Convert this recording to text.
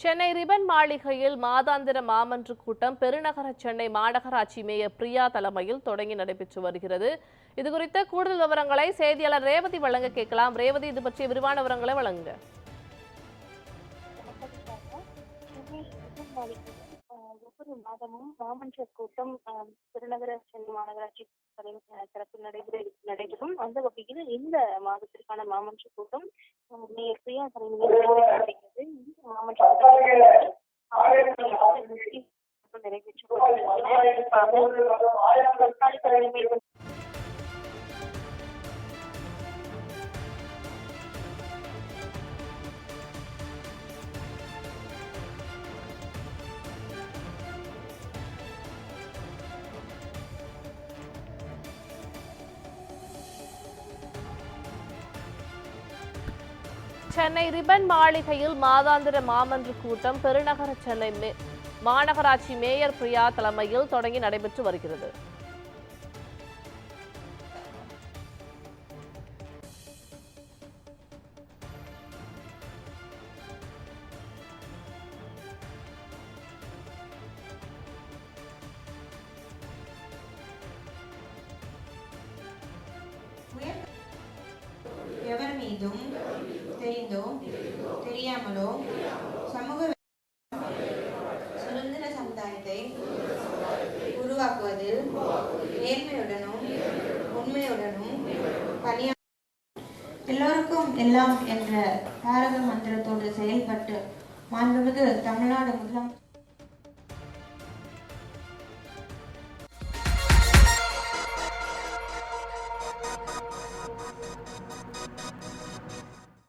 Chennai ribbon மாளிகையில் மாதாந்திர மாமன்ற கூட்டம் பெருநகர சென்னை மாநகராட்சி மேயர் பிரியா தலைமையில் தொடங்கி நடைபெற்று வருகிறது. இதுகுறித்த கூடுதல் விவரங்களை செய்தியாளர் ரேவதி வழங்க கேட்கலாம். ரேவதி, இது பற்றிய விரிவான விவரங்களை வழங்குங்க. ஒவ்வொரு மாதமும் மாமன்ற கூட்டம் பெருநகர சென்னை மாநகராட்சி தரப்பில் நடைபெறும். அந்த வகையில் இந்த மாதத்திற்கான மாமன்ற கூட்டம் மேயர் பிரியா தலைமையில் நடைபெறுகிறது. இந்த மாமன்ற நிறைவேற்ற சென்னை ரிபன் மாளிகையில் மாதாந்திர மாமன்ற கூட்டம் பெருநகர சென்னை மாநகராட்சி மேயர் பிரியா தலைமையில் தொடங்கி நடைபெற்று வருகிறது. எவர் மீதும் தெரிந்தோ தெரியாமலோ சமூக சுதந்திர சமுதாயத்தை உருவாக்குவதில் நேர்மையுடனும் உண்மையுடனும் எல்லோருக்கும் எல்லாம் என்ற தாரக மந்திரத்தோடு செயல்பட்டு மாண்புமிகு தமிழ்நாடு முதலமைச்சர்